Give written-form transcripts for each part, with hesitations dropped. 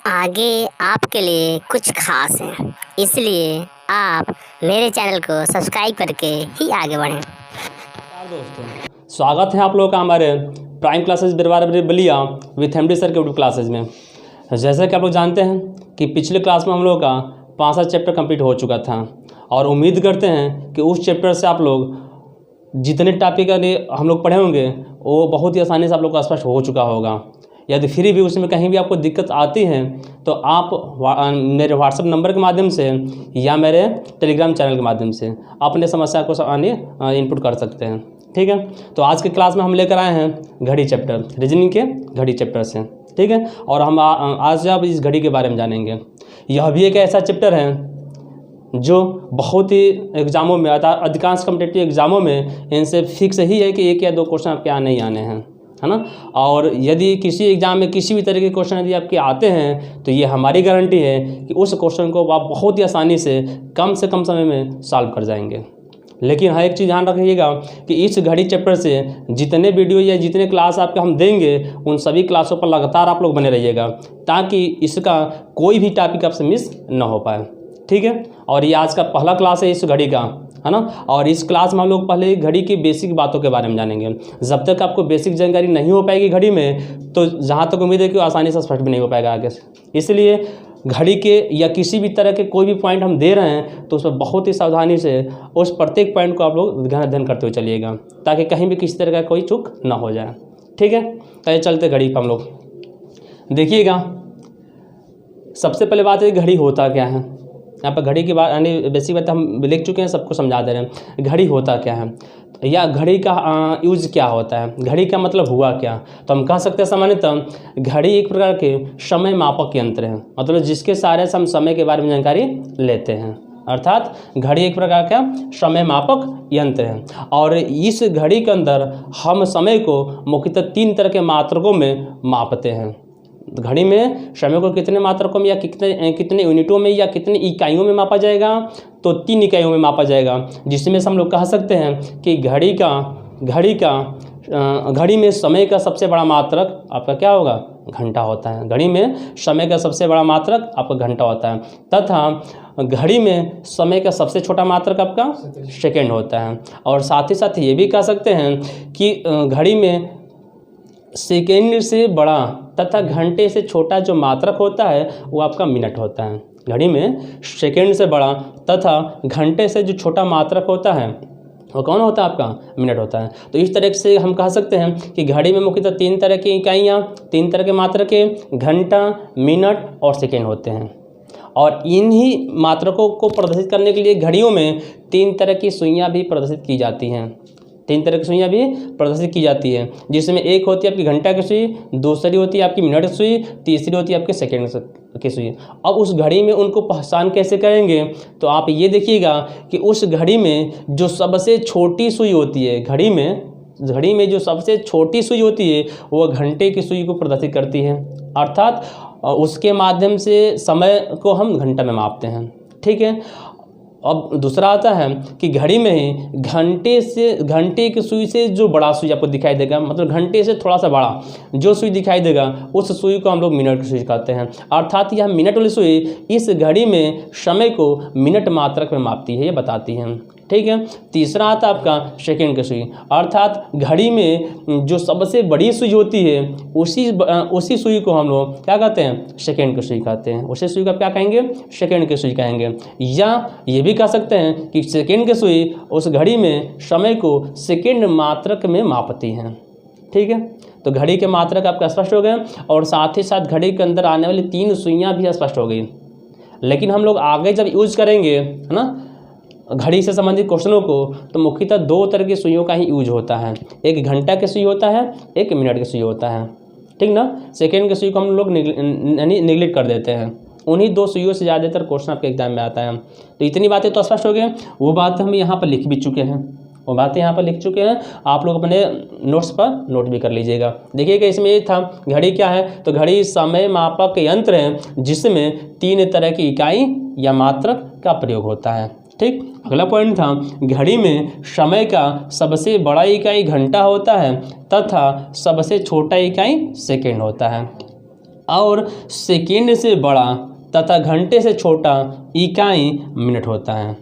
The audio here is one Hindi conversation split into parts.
आगे आपके लिए कुछ खास है, इसलिए आप मेरे चैनल को सब्सक्राइब करके ही आगे बढ़ें। नमस्कार दोस्तों, स्वागत है आप लोगों का हमारे प्राइम क्लासेस बिरवार बलिया विथ एमडी सर के यूट्यूब क्लासेस में। जैसा कि आप लोग जानते हैं कि पिछले क्लास में हम लोगों का 5 चैप्टर कंप्लीट हो चुका था और उम्मीद करते हैं कि उस चैप्टर से आप लोग जितने टॉपिक हम लोग पढ़े होंगे वो बहुत ही आसानी से आप लोग को स्पष्ट हो चुका होगा। यदि फिर भी उसमें कहीं भी आपको दिक्कत आती है तो आप मेरे व्हाट्सएप नंबर के माध्यम से या मेरे टेलीग्राम चैनल के माध्यम से अपने समस्या को इनपुट कर सकते हैं। ठीक है, तो आज के क्लास में हम लेकर आए हैं घड़ी चैप्टर, रीजनिंग के घड़ी चैप्टर से। ठीक है, और हम आज अब इस घड़ी के बारे में जानेंगे। यह भी एक ऐसा चैप्टर है जो बहुत ही एग्ज़ामों में अधिकांश कॉम्पिटिटिव एग्ज़ामों में इनसे फिक्स ही है कि 1 या 2 क्वेश्चन आपके आने ही आने हैं, है ना। और यदि किसी एग्ज़ाम में किसी भी तरह के क्वेश्चन यदि आपके आते हैं तो ये हमारी गारंटी है कि उस क्वेश्चन को आप बहुत ही आसानी से कम समय में सॉल्व कर जाएंगे। लेकिन हाँ, एक चीज़ ध्यान रखिएगा कि इस घड़ी चैप्टर से जितने वीडियो या जितने क्लास आपके हम देंगे उन सभी क्लासों पर लगातार आप लोग बने रहिएगा ताकि इसका कोई भी टॉपिक आपसे मिस न हो पाए। ठीक है, और ये आज का पहला क्लास है इस घड़ी का, है ना। और इस क्लास में हम लोग पहले घड़ी की बेसिक बातों के बारे में जानेंगे। जब तक आपको बेसिक जानकारी नहीं हो पाएगी घड़ी में तो जहाँ तक उम्मीद है कि आसानी से स्पष्ट भी नहीं हो पाएगा आगे से। इसलिए घड़ी के या किसी भी तरह के कोई भी पॉइंट हम दे रहे हैं तो उसमें बहुत ही सावधानी से उस प्रत्येक पॉइंट को आप लोग ध्यान अध्ययन करते हुए चलिएगा ताकि कहीं भी किसी तरह का कोई चूक ना हो जाए। ठीक है, तो ये चलते घड़ी पर हम लोग देखिएगा। सबसे पहले बात है घड़ी होता क्या है। यहाँ पर घड़ी की बात यानी बेसिक बात हम लिख चुके हैं, सबको समझा दे रहे हैं। घड़ी होता क्या है या घड़ी का यूज क्या होता है, घड़ी का मतलब हुआ क्या। तो हम कह सकते हैं सामान्यतः घड़ी एक प्रकार के समय मापक यंत्र है, मतलब जिसके सहारे से हम समय के बारे में जानकारी लेते हैं। अर्थात घड़ी एक प्रकार का समय मापक यंत्र है और इस घड़ी के अंदर हम समय को मुख्यतः 3 तरह के मात्रकों में मापते हैं। घड़ी में समय को कितने मात्रकों में या कितने यूनिटों में या कितनी इकाइयों में मापा जाएगा, तो 3 इकाइयों में मापा जाएगा, जिसमें से हम लोग कह सकते हैं कि घड़ी में समय का सबसे बड़ा मात्रक आपका क्या होगा, घंटा होता है। घड़ी में समय का सबसे बड़ा मात्रक आपका घंटा होता है तथा घड़ी में समय का सबसे छोटा मात्रक आपका सेकेंड होता है। और साथ ही साथ ये भी कह सकते हैं कि घड़ी में सेकेंड से बड़ा तथा घंटे से छोटा जो मात्रक होता है वो आपका मिनट होता है। घड़ी में सेकेंड से बड़ा तथा घंटे से जो छोटा मात्रक होता है वो कौन होता है, आपका मिनट होता है। तो इस तरह से हम कह सकते हैं कि घड़ी में मुख्यतः 3 तरह की इकाइयाँ, 3 तरह के मात्रकें घंटा, मिनट और सेकेंड होते हैं। और इन्हीं मात्रकों को प्रदर्शित करने के लिए घड़ियों में 3 तरह की सुइयाँ भी प्रदर्शित की जाती हैं। 3 तरह की सुइयाँ भी प्रदर्शित की जाती है, जिसमें एक होती है आपकी घंटा की सुई, दूसरी होती है आपकी मिनट की सुई, तीसरी होती है आपके सेकेंड की सुई। अब उस घड़ी में उनको पहचान कैसे करेंगे, तो आप ये देखिएगा कि उस घड़ी में जो सबसे छोटी सुई होती है, घड़ी में जो सबसे छोटी सुई होती है वो घंटे की सुई को प्रदर्शित करती है। अर्थात उसके माध्यम से समय को हम घंटा में मापते हैं। ठीक है, अब दूसरा आता है कि घड़ी में ही घंटे की सुई से जो बड़ा सुई आपको दिखाई देगा, मतलब घंटे से थोड़ा सा बड़ा जो सुई दिखाई देगा उस सुई को हम लोग मिनट की सुई कहते हैं। अर्थात यह मिनट वाली सुई इस घड़ी में समय को मिनट मात्रक में मापती है, ये बताती है। ठीक है, तीसरा आता आपका सेकेंड की सुई। अर्थात घड़ी में जो सबसे बड़ी सुई होती है उसी सुई को हम लोग क्या कहते हैं, सेकेंड की सुई कहते हैं। उसी सुई को आप क्या कहेंगे, सेकेंड की सुई कहेंगे। या ये भी कह सकते हैं कि सेकेंड की सुई उस घड़ी में समय को सेकेंड मात्रक में मापती है। ठीक है, तो घड़ी के मात्रक आपका स्पष्ट हो गए और साथ ही साथ घड़ी के अंदर आने वाली 3 सुइयाँ भी स्पष्ट हो गई। लेकिन हम लोग आगे जब यूज करेंगे, है ना, घड़ी से संबंधित क्वेश्चनों को, तो मुख्यतः 2 तरह की सुइयों का ही यूज होता है। एक घंटा की सुई होता है, एक मिनट की सुई होता है। ठीक ना, सेकेंड की सुई को हम लोग निगलेक्ट कर देते हैं। उन्हीं 2 सुइयों से ज़्यादातर क्वेश्चन आपके एग्जाम में आता है। तो इतनी बातें तो स्पष्ट हो गई, वो बात हम यहाँ पर लिख भी चुके हैं। आप लोग अपने नोट्स पर नोट भी कर लीजिएगा। देखिएगा इसमें ये था, घड़ी क्या है, तो घड़ी समय मापक यंत्र है जिसमें 3 तरह की इकाई या मात्रक का प्रयोग होता है। ठीक, अगला पॉइंट था, घड़ी में समय का सबसे बड़ा इकाई घंटा होता है तथा सबसे छोटा इकाई सेकेंड होता है। और सेकेंड से बड़ा तथा घंटे से छोटा इकाई मिनट होता है।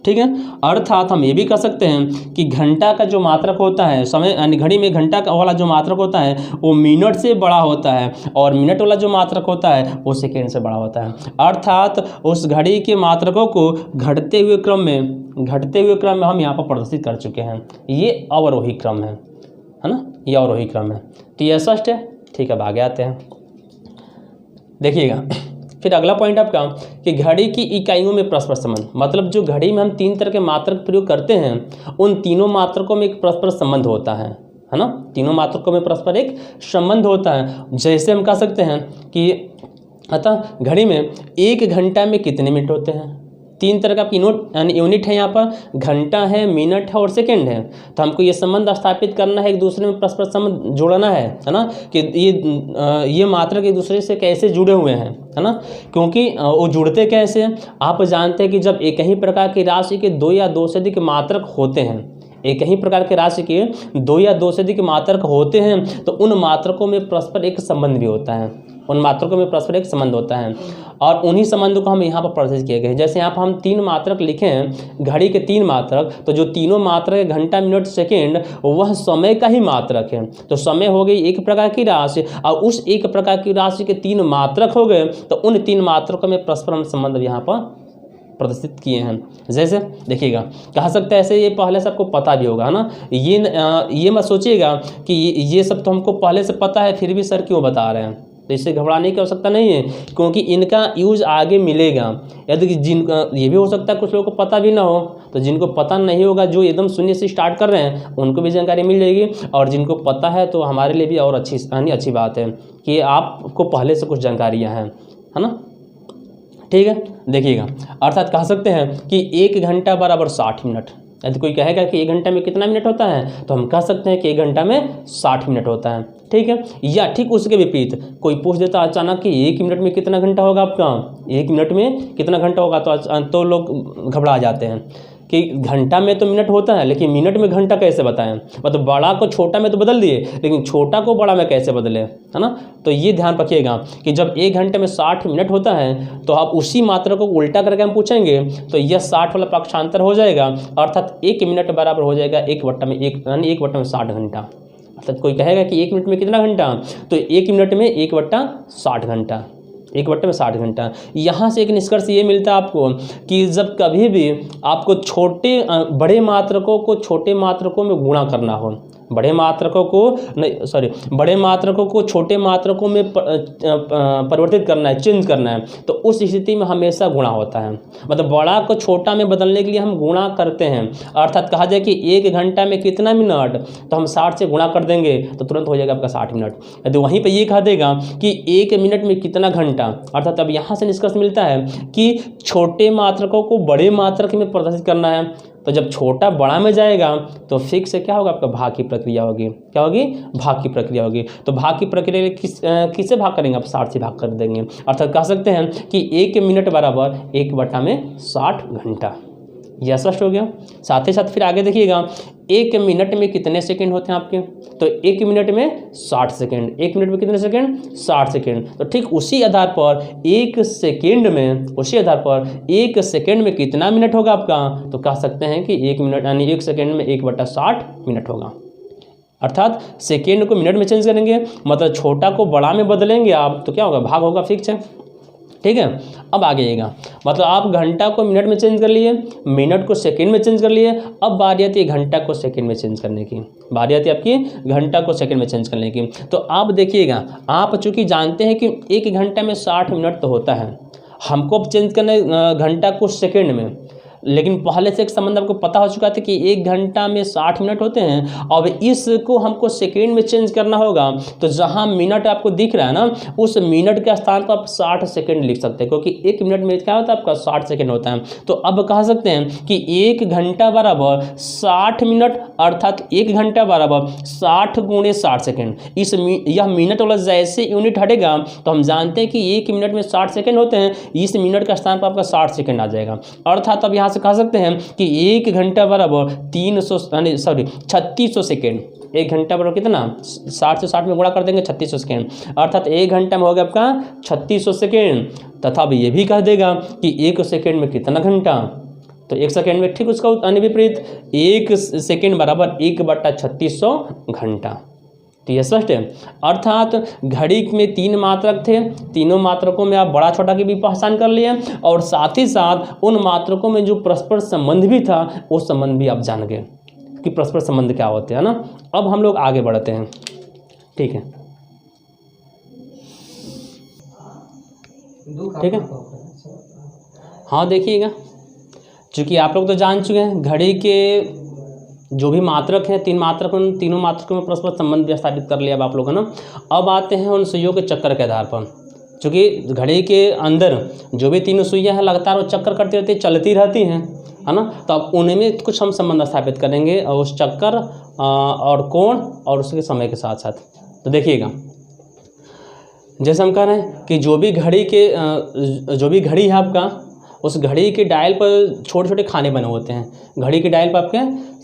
ठीक है, अर्थात हम ये भी कह सकते हैं कि घंटा का जो मात्रक होता है, समय यानी घड़ी में घंटा का वाला जो मात्रक होता है वो मिनट से बड़ा होता है, और मिनट वाला जो मात्रक होता है वो सेकेंड से बड़ा होता है। अर्थात उस घड़ी के मात्रकों को घटते हुए क्रम में हम यहाँ पर प्रदर्शित कर चुके हैं। ये अवरोही क्रम है ना, ये अवरोही क्रम है। तो ये स्पष्ट है। ठीक है, अब आगे आते हैं। देखिएगा फिर अगला पॉइंट आपका कि घड़ी की इकाइयों में परस्पर संबंध, मतलब जो घड़ी में हम 3 तरह के मात्रक प्रयोग करते हैं उन तीनों मात्रकों में एक परस्पर संबंध होता है ना, तीनों मात्रकों में परस्पर एक संबंध होता है। जैसे हम कह सकते हैं कि अतः घड़ी में 1 घंटा में कितने मिनट होते हैं। 3 तरह का यूनिट है, यहाँ पर घंटा है, मिनट है और सेकंड है। तो हमको ये संबंध स्थापित करना है, एक दूसरे में परस्पर संबंध जोड़ना है ना, कि ये मात्रक एक दूसरे से कैसे जुड़े हुए हैं, है ना। क्योंकि वो जुड़ते कैसे हैं, आप जानते हैं कि जब एक ही प्रकार की राशि के 2 या 2 से अधिक मात्रक होते हैं, एक ही प्रकार के राशि के 2 या 2 से अधिक मात्रक होते हैं तो उन मात्रकों में परस्पर एक संबंध भी होता है, उन मात्रकों में परस्पर एक संबंध होता है, और उन्हीं संबंधों को हम यहाँ पर प्रदर्शित किए गए। जैसे यहाँ पर हम 3 मात्रक लिखे हैं, घड़ी के 3 मात्रक, तो जो तीनों मात्रक घंटा, मिनट, सेकेंड, वह समय का ही मात्रक है। तो समय हो गई एक प्रकार की राशि, और उस एक प्रकार की राशि के 3 मात्रक हो गए, तो उन 3 मात्रकों में परस्पर हम संबंध यहाँ पर प्रदर्शित किए हैं। जैसे देखिएगा, कह सकते हैं ऐसे, ये पहले से आपको पता भी होगा ना, ये मत सोचिएगा कि ये सब तो हमको पहले से पता है फिर भी सर क्यों बता रहे हैं, तो इससे घबराने की आवश्यकता नहीं है, क्योंकि इनका यूज आगे मिलेगा। यदि जिनका ये भी हो सकता है कुछ लोगों को पता भी ना हो, तो जिनको पता नहीं होगा, जो एकदम शून्य से स्टार्ट कर रहे हैं, उनको भी जानकारी मिल जाएगी, और जिनको पता है तो हमारे लिए भी और अच्छी बात है कि आपको पहले से कुछ जानकारियाँ हैं, है ना। ठीक है, देखिएगा, अर्थात कह सकते हैं कि 1 घंटा बराबर 60 मिनट। यदि कोई कहेगा कि 1 घंटा में कितना मिनट होता है, तो हम कह सकते हैं कि 1 घंटा में 60 मिनट होता है। ठीक है, या ठीक उसके विपरीत कोई पूछ देता अचानक कि 1 मिनट में कितना घंटा होगा आपका, 1 मिनट में कितना घंटा होगा, तो लोग घबरा जाते हैं कि घंटा में तो मिनट होता है, लेकिन मिनट में घंटा कैसे बताएं। मतलब बड़ा को छोटा में तो बदल दिए, लेकिन छोटा को बड़ा में कैसे बदले, है ना। तो ये ध्यान रखिएगा कि जब 1 घंटे में 60 मिनट होता है, तो आप उसी मात्रा को उल्टा करके हम पूछेंगे तो यह 60 वाला पक्षांतर हो जाएगा, अर्थात 1 मिनट बराबर हो जाएगा 1/1, यानी 1/60 घंटा। अर्थात कोई कहेगा कि 1 मिनट में कितना घंटा, तो 1 मिनट में 1/60 घंटा, 1/60 घंटा। यहाँ से एक निष्कर्ष ये मिलता है आपको कि जब कभी भी आपको बड़े मात्रकों को छोटे मात्रकों में गुणा करना हो, बड़े मात्रकों को छोटे मात्रकों में परिवर्तित करना है, चेंज करना है, तो उस स्थिति में हमेशा गुणा होता है। मतलब बड़ा को छोटा में बदलने के लिए हम गुणा करते हैं। अर्थात कहा जाए कि 1 घंटा में कितना मिनट, तो हम 60 से गुणा कर देंगे तो तुरंत हो जाएगा आपका 60 मिनट। यदि वहीं पर ये कहा देगा कि 1 मिनट में कितना घंटा, अर्थात अब यहाँ से निष्कर्ष मिलता है कि छोटे मात्रकों को बड़े मात्रक में प्रदर्शित करना है। तो जब छोटा बड़ा में जाएगा तो फिक्स से क्या होगा, आपका भाग की प्रक्रिया होगी। क्या होगी, भाग की प्रक्रिया होगी। तो भाग की प्रक्रिया किससे भाग करेंगे, आप 60 से भाग कर देंगे। अर्थात कह सकते हैं कि 1 मिनट बराबर 1/60 घंटा। यह स्पष्ट हो गया। साथ ही साथ फिर आगे देखिएगा, 1 मिनट में कितने सेकंड होते हैं आपके, तो 1 मिनट में 60 सेकंड। 1 मिनट में कितने सेकंड, 60 सेकंड। तो ठीक उसी आधार पर 1 सेकंड में कितना मिनट होगा आपका, तो कह सकते हैं कि 1 मिनट यानी 1 सेकंड में 1/60 मिनट होगा। अर्थात सेकेंड को मिनट में चेंज करेंगे, मतलब छोटा को बड़ा में बदलेंगे आप, तो क्या होगा, भाग होगा, फिक्स है। ठीक है, अब आगे आइएगा, मतलब आप घंटा को मिनट में चेंज कर लिए, मिनट को सेकंड में चेंज कर लिए। अब बारी आती है घंटा को सेकंड में चेंज करने की, बारी आती है आपकी घंटा को सेकंड में चेंज करने की। तो आप देखिएगा, आप चूंकि जानते हैं कि 1 घंटा में 60 मिनट तो होता है, हमको अब चेंज करना है घंटा को सेकंड में, लेकिन पहले से एक संबंध आपको पता हो चुका था कि 1 घंटा में 60 मिनट होते हैं। अब इसको हमको सेकेंड में चेंज करना होगा, तो जहां मिनट आपको दिख रहा है ना, उस मिनट के स्थान पर आप 60 सेकेंड लिख सकते हैं, क्योंकि 1 मिनट में क्या होता है आपका 60 सेकेंड होता है। तो अब कह सकते हैं कि 1 घंटा बराबर 60 मिनट, अर्थात 1 घंटा बराबर 60 × 60 सेकेंड। यह मिनट वाला जैसे यूनिट हटेगा तो हम जानते हैं कि 1 मिनट में 60 सेकेंड होते हैं, इस मिनट का स्थान पर आपका 60 सेकेंड आ जाएगा। अर्थात अब यहाँ से कह सकते हैं कि 1 घंटा बराबर 3600 सेकेंड। 1 घंटा बराबर कितना, 60 से 60 में गुणा कर देंगे 3600 सेकेंड, अर्थात 1 घंटा में हो गया आपका 3600 सेकेंड। तथा अब ये भी कह देगा कि 1 सेकेंड में कितना घंटा, तो 1 सेकेंड में ठीक उसका अन्य विपरीत 1 सेकेंड बराबर 1/3600 घंटा। तो यह स्पष्ट है। अर्थात घड़ी में 3 मात्रक थे, तीनों मात्रकों में आप बड़ा छोटा की भी पहचान कर लिए और साथ ही साथ उन मात्रकों में जो परस्पर संबंध भी था वो संबंध भी आप जान गए कि परस्पर संबंध क्या होते हैं ना। अब हम लोग आगे बढ़ते हैं, ठीक है, ठीक है। हाँ देखिएगा, चूँकि आप लोग तो जान चुके हैं घड़ी के जो भी मात्रक हैं, 3 मात्रक, उन तीनों मात्रकों में परस्पर संबंध भी स्थापित कर लिया अब आप लोगों ने। अब आते हैं उन सुइयों के चक्कर के आधार पर। चूँकि घड़ी के अंदर जो भी तीनों सुइयाँ हैं लगातार वो चक्कर करती रहती, चलती रहती हैं, है ना। तो अब उनमें कुछ हम संबंध स्थापित करेंगे और उस चक्कर और कोण और उसके समय के साथ साथ। तो देखिएगा, जैसे हम कह रहे हैं कि जो भी घड़ी है आपका, उस घड़ी के डायल पर छोटे छोटे खाने बने होते हैं। घड़ी के डायल पर आपके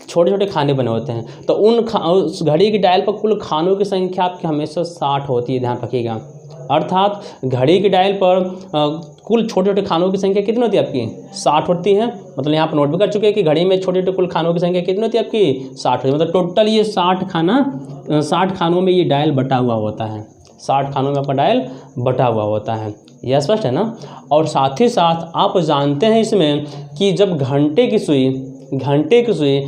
छोटे छोटे खाने बने होते हैं। तो उस घड़ी के डायल पर कुल खानों की संख्या आपकी हमेशा 60 होती है, ध्यान रखिएगा। अर्थात घड़ी के डायल पर कुल छोटे छोटे खानों की संख्या कितनी होती है आपकी, 60 होती है। मतलब यहाँ पर नोट भी कर चुके हैं कि घड़ी में छोटे छोटे कुल खानों की संख्या कितनी होती है आपकी, 60 होती है। मतलब टोटल ये 60 खानों में ये डायल बटा हुआ होता है, 60 खानों में आपका डायल बटा हुआ होता है। यह स्पष्ट है ना। और साथ ही साथ आप जानते हैं इसमें कि जब घंटे की सुई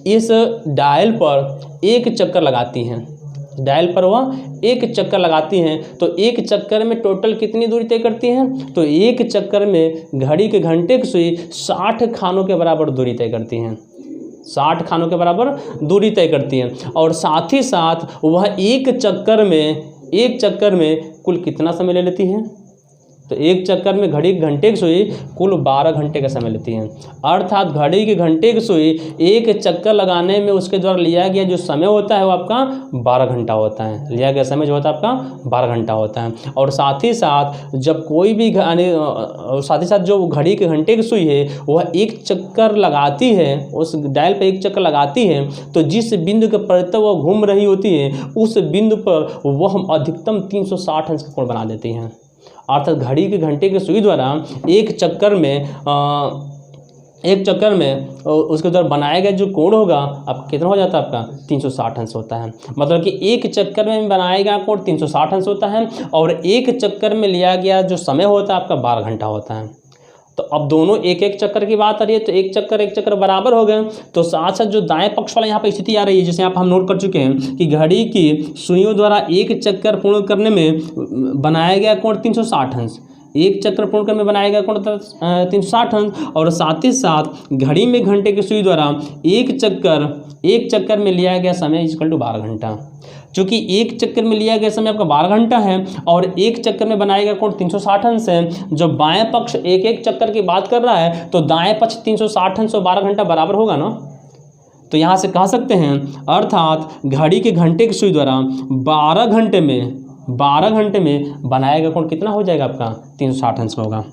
इस डायल पर एक चक्कर लगाती हैं, डायल पर वह एक चक्कर लगाती हैं, तो एक चक्कर में टोटल कितनी दूरी तय करती हैं, तो एक चक्कर में घड़ी के घंटे की सुई 60 खानों के बराबर दूरी तय करती हैं, 60 खानों के बराबर दूरी तय करती हैं। और साथ ही साथ वह एक चक्कर में कुल कितना समय ले लेती हैं, तो एक चक्कर में घड़ी के घंटे की सुई कुल 12 घंटे का समय लेती है। अर्थात घड़ी के घंटे की सुई एक चक्कर लगाने में उसके द्वारा लिया गया जो समय होता है वो आपका 12 घंटा होता है, लिया गया समय जो होता है आपका 12 घंटा होता है। और साथ ही साथ जब कोई भी जो घड़ी के घंटे की सुई है वह एक चक्कर लगाती है, उस डायल पर एक चक्कर लगाती है, तो जिस बिंदु के प्रति वह घूम रही होती है उस बिंदु पर वह अधिकतम 360 अंश का कोण बना देती हैं। अर्थात घड़ी के घंटे की सुई द्वारा एक चक्कर में उसके द्वारा बनाया गया जो कोण होगा अब कितना हो जाता है आपका, 360 अंश होता है। मतलब कि एक चक्कर में बनाया गया कोण 360 अंश होता है और एक चक्कर में लिया गया जो समय होता है आपका 12 घंटा होता है। तो अब दोनों एक एक चक्कर की बात आ रही है, तो एक चक्कर बराबर हो गए। तो साथ साथ जो दाएं पक्ष वाला यहाँ पर स्थिति आ रही है, जैसे हम नोट कर चुके हैं कि घड़ी की सुइयों द्वारा एक चक्कर पूर्ण करने में बनाया गया कोण 360 अंश, एक चक्कर पूर्ण करने में बनाया गया कोण 360 अंश। और साथ ही साथ घड़ी में घंटे की सुई द्वारा एक चक्कर में लिया गया समय इक्वल टू 12 घंटा। चूँकि एक चक्कर में लिया गया समय आपका 12 घंटा है और एक चक्कर में बनाया गया कोण 360 अंश है। जब बाएं पक्ष एक एक चक्कर की बात कर रहा है तो दाएं पक्ष 360 अंश और 12 घंटा बराबर होगा ना। तो यहाँ से कह सकते हैं अर्थात घड़ी के घंटे की सुई द्वारा 12 घंटे में बनाया गया कोण कितना हो जाएगा आपका, 360 अंश का होगा।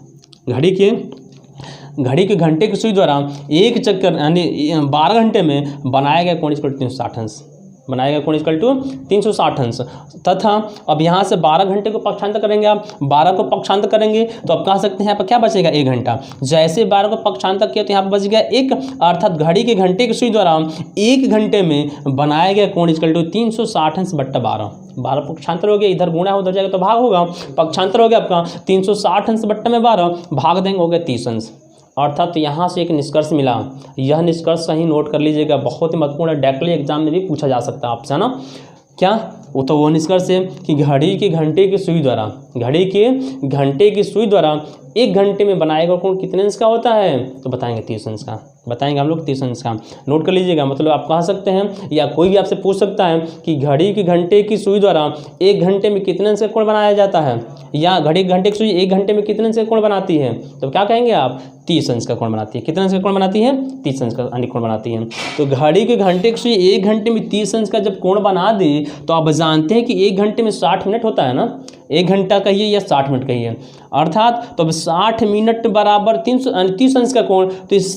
घड़ी के घंटे की सुई द्वारा एक चक्कर यानी 12 घंटे में बनाया गया कोण इक्वल टू 360 अंश, बनाएगा कोण इक्वल टू 360 अंश। तथा अब यहाँ से 12 घंटे को पक्षांतर करेंगे, आप 12 को पक्षांतर करेंगे तो आप कह सकते हैं यहाँ पर क्या बचेगा, 1 घंटा। जैसे 12 को पक्षांतर किया तो यहाँ पर बच गया 1, अर्थात घड़ी के घंटे की सुई द्वारा 1 घंटे में बनाया गया कोण इक्वल टू 360 अंश बट्टा 12 पक्षांतर हो गया, इधर गुणा उधर जाएगा तो भाग होगा, पक्षांतर हो गया आपका 360 अंश बट्टा में 12 भाग देंगे हो गया 30 अंश। अर्थात यहाँ से एक निष्कर्ष मिला, यह निष्कर्ष सही नोट कर लीजिएगा, बहुत ही महत्वपूर्ण है, डायरेक्टली एग्जाम में भी पूछा जा सकता है आपसे, है ना। क्या वो निष्कर्ष है कि घड़ी के घंटे की सुई द्वारा 1 घंटे में बनाएगा कोण कितने अंश का होता है, तो बताएंगे 30 अंश का, बताएंगे हम लोग 30 अंश का। नोट कर लीजिएगा, मतलब आप कह सकते हैं या कोई भी आपसे पूछ सकता है कि घड़ी के घंटे की सुई द्वारा 1 घंटे में कितने अंश का कोण बनाया जाता है, या घड़ी के घंटे की सुई 1 घंटे में कितने अंश का कोण बनाती है, तो क्या कहेंगे आप, 30 अंश का कोण बनाती है। कितने अंश का कोण बनाती है, 30 अंश का कोण बनाती है। तो घड़ी के घंटे की सुई 1 घंटे में 30 अंश का जब कोण बना दी तो आप जानते हैं कि 1 घंटे में 60 मिनट होता है ना, 1 घंटा कहिए या 60 मिनट कहिए, अर्थात तो अब 60 मिनट बराबर 30 अंश का कोण, तो इस